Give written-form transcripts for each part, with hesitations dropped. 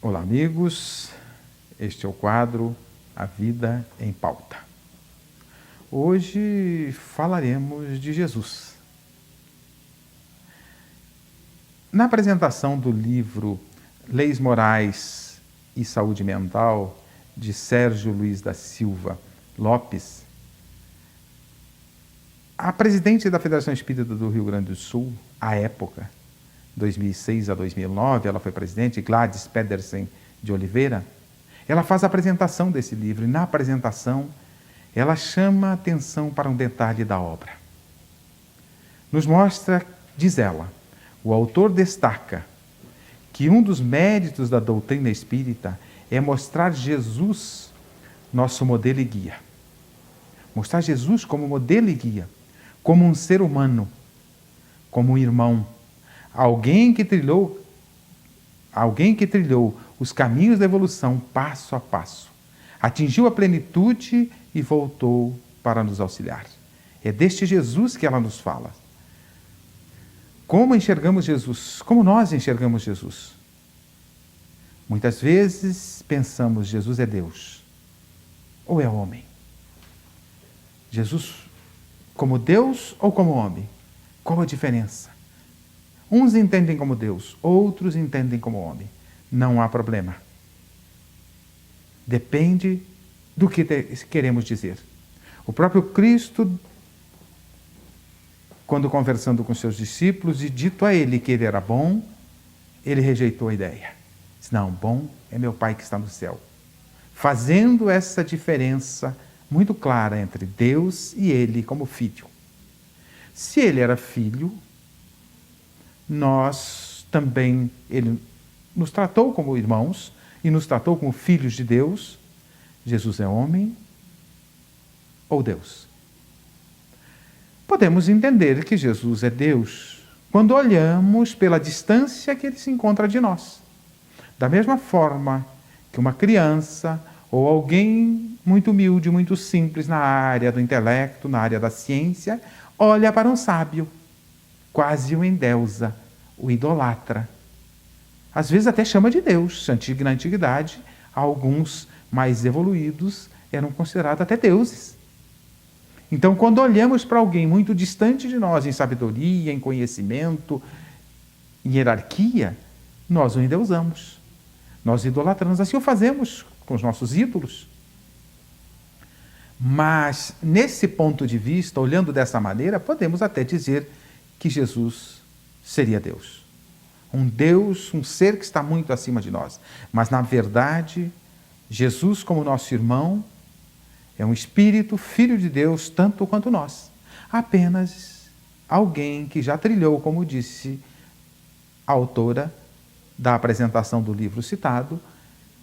Olá, amigos. Este é o quadro A Vida em Pauta. Hoje falaremos de Jesus. Na apresentação do livro Leis Morais e Saúde Mental, de Sérgio Luiz da Silva Lopes, a presidente da Federação Espírita do Rio Grande do Sul, à época, 2006 a 2009, ela foi presidente, Gladys Pedersen de Oliveira, ela faz a apresentação desse livro, e na apresentação ela chama a atenção para um detalhe da obra. Nos mostra, diz ela, o autor destaca que um dos méritos da doutrina espírita é mostrar Jesus, nosso modelo e guia. Mostrar Jesus como modelo e guia, como um ser humano, como um irmão, alguém que trilhou os caminhos da evolução passo a passo, atingiu a plenitude e voltou para nos auxiliar. É deste Jesus que ela nos fala. Como enxergamos Jesus? Como nós enxergamos Jesus? Muitas vezes pensamos, Jesus é Deus ou é homem? Jesus como Deus ou como homem? Qual a diferença? Uns entendem como Deus, outros entendem como homem. Não há problema. Depende do que queremos dizer. O próprio Cristo, quando conversando com seus discípulos e dito a ele que ele era bom, ele rejeitou a ideia. Disse, não, bom é meu Pai que está no céu. Fazendo essa diferença muito clara entre Deus e ele como filho. Se ele era filho, nós também, ele nos tratou como irmãos e nos tratou como filhos de Deus. Jesus é homem ou Deus? Podemos entender que Jesus é Deus quando olhamos pela distância que ele se encontra de nós. Da mesma forma que uma criança ou alguém muito humilde, muito simples na área do intelecto, na área da ciência, olha para um sábio, quase o endeusa, o idolatra. Às vezes até chama de Deus. Na antiguidade, alguns mais evoluídos eram considerados até deuses. Então, quando olhamos para alguém muito distante de nós, em sabedoria, em conhecimento, em hierarquia, nós o endeusamos. Nós idolatramos. Assim o fazemos com os nossos ídolos. Mas, nesse ponto de vista, olhando dessa maneira, podemos até dizer que Jesus seria Deus. Um Deus, um ser que está muito acima de nós. Mas, na verdade, Jesus, como nosso irmão, é um espírito, filho de Deus, tanto quanto nós. Apenas alguém que já trilhou, como disse a autora da apresentação do livro citado,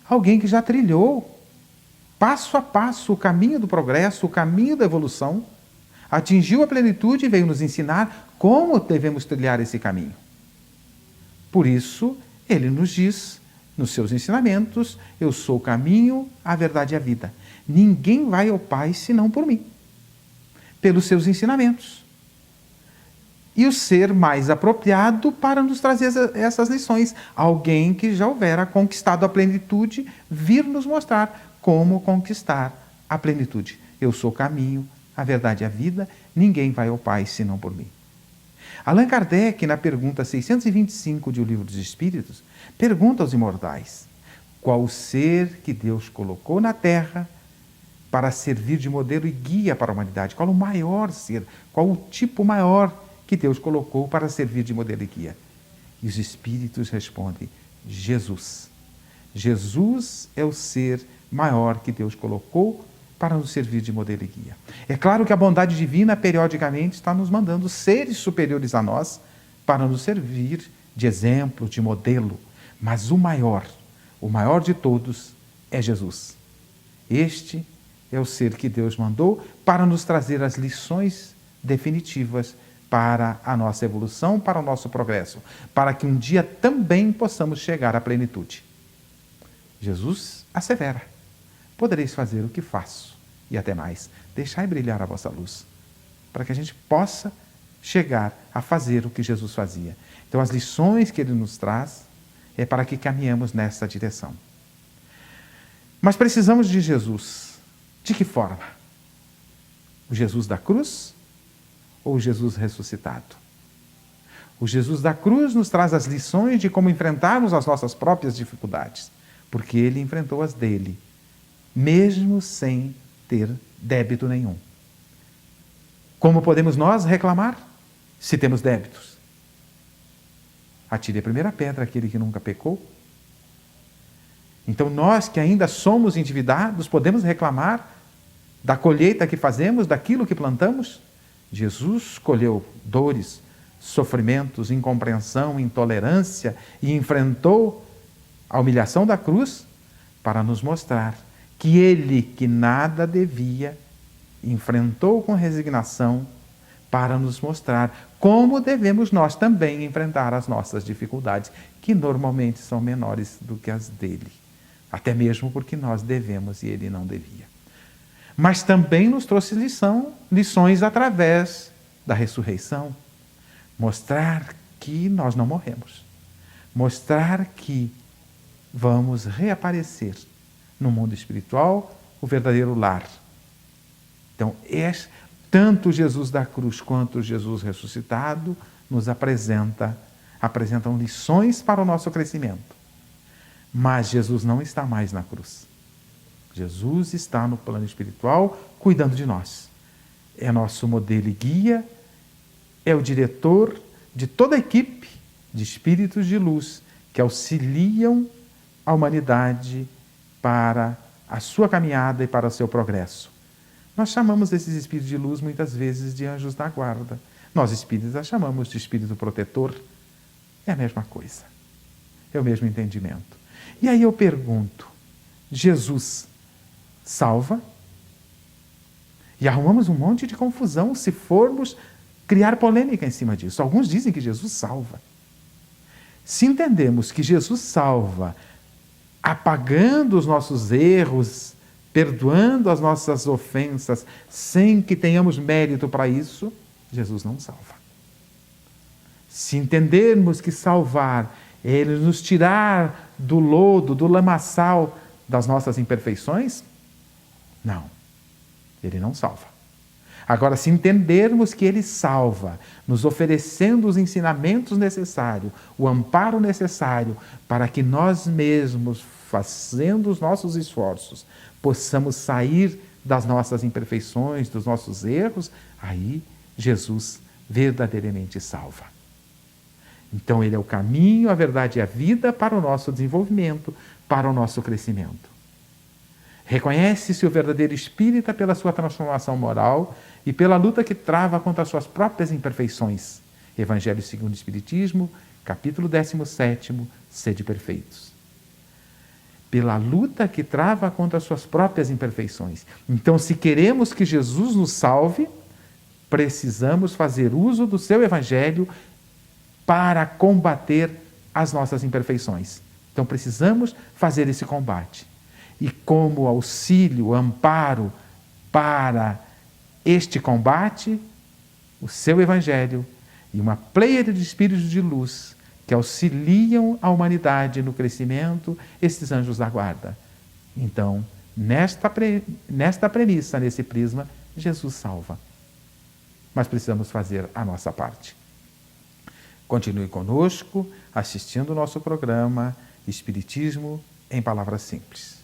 alguém que já trilhou passo a passo o caminho do progresso, o caminho da evolução, atingiu a plenitude e veio nos ensinar como devemos trilhar esse caminho. Por isso, ele nos diz, nos seus ensinamentos, eu sou o caminho, a verdade e a vida. Ninguém vai ao Pai senão por mim, pelos seus ensinamentos. E o ser mais apropriado para nos trazer essas lições, alguém que já houvera conquistado a plenitude, vir nos mostrar como conquistar a plenitude. Eu sou o caminho, a verdade e a vida, ninguém vai ao Pai senão por mim. Allan Kardec, na pergunta 625 de O Livro dos Espíritos, pergunta aos imortais, qual o ser que Deus colocou na Terra para servir de modelo e guia para a humanidade? Qual o maior ser? Qual o tipo maior que Deus colocou para servir de modelo e guia? E os Espíritos respondem, Jesus. Jesus é o ser maior que Deus colocou para nos servir de modelo e guia. É claro que a bondade divina, periodicamente, está nos mandando seres superiores a nós para nos servir de exemplo, de modelo. Mas o maior de todos, é Jesus. Este é o ser que Deus mandou para nos trazer as lições definitivas para a nossa evolução, para o nosso progresso, para que um dia também possamos chegar à plenitude. Jesus assevera, podereis fazer o que faço, e até mais, deixai brilhar a vossa luz, para que a gente possa chegar a fazer o que Jesus fazia. Então, as lições que ele nos traz é para que caminhemos nessa direção. Mas precisamos de Jesus. De que forma? O Jesus da cruz ou o Jesus ressuscitado? O Jesus da cruz nos traz as lições de como enfrentarmos as nossas próprias dificuldades, porque ele enfrentou as dele, mesmo sem ter débito nenhum. Como podemos nós reclamar se temos débitos? Atire a primeira pedra aquele que nunca pecou. Então nós que ainda somos endividados, podemos reclamar da colheita que fazemos, daquilo que plantamos? Jesus colheu dores, sofrimentos, incompreensão, intolerância e enfrentou a humilhação da cruz para nos mostrar que ele, que nada devia, enfrentou com resignação para nos mostrar como devemos nós também enfrentar as nossas dificuldades, que normalmente são menores do que as dele, até mesmo porque nós devemos e ele não devia. Mas também nos trouxe lições através da ressurreição. Mostrar que nós não morremos. Mostrar que vamos reaparecer no mundo espiritual, o verdadeiro lar. Então, tanto Jesus da cruz quanto Jesus ressuscitado nos apresentam lições para o nosso crescimento. Mas Jesus não está mais na cruz. Jesus está no plano espiritual, cuidando de nós. É nosso modelo e guia, é o diretor de toda a equipe de espíritos de luz que auxiliam a humanidade para a sua caminhada e para o seu progresso. Nós chamamos esses espíritos de luz muitas vezes de anjos da guarda. Nós espíritas a chamamos de espírito protetor. É a mesma coisa. É o mesmo entendimento. E aí eu pergunto, Jesus salva? E arrumamos um monte de confusão se formos criar polêmica em cima disso. Alguns dizem que Jesus salva. Se entendemos que Jesus salva apagando os nossos erros, perdoando as nossas ofensas, sem que tenhamos mérito para isso, Jesus não salva. Se entendermos que salvar é Ele nos tirar do lodo, do lamaçal das nossas imperfeições, não, Ele não salva. Agora, se entendermos que Ele salva, nos oferecendo os ensinamentos necessários, o amparo necessário, para que nós mesmos, fazendo os nossos esforços, possamos sair das nossas imperfeições, dos nossos erros, aí Jesus verdadeiramente salva. Então Ele é o caminho, a verdade e a vida para o nosso desenvolvimento, para o nosso crescimento. Reconhece-se o verdadeiro espírita pela sua transformação moral e pela luta que trava contra as suas próprias imperfeições. Evangelho segundo o Espiritismo, capítulo 17, Sede perfeitos. Pela luta que trava contra as suas próprias imperfeições. Então, se queremos que Jesus nos salve, precisamos fazer uso do seu Evangelho para combater as nossas imperfeições. Então, precisamos fazer esse combate. E como auxílio, amparo para este combate, o seu Evangelho e uma pleiade de espíritos de luz que auxiliam a humanidade no crescimento, esses anjos da guarda. Então, nesta premissa, nesse prisma, Jesus salva. Mas precisamos fazer a nossa parte. Continue conosco, assistindo o nosso programa Espiritismo em Palavras Simples.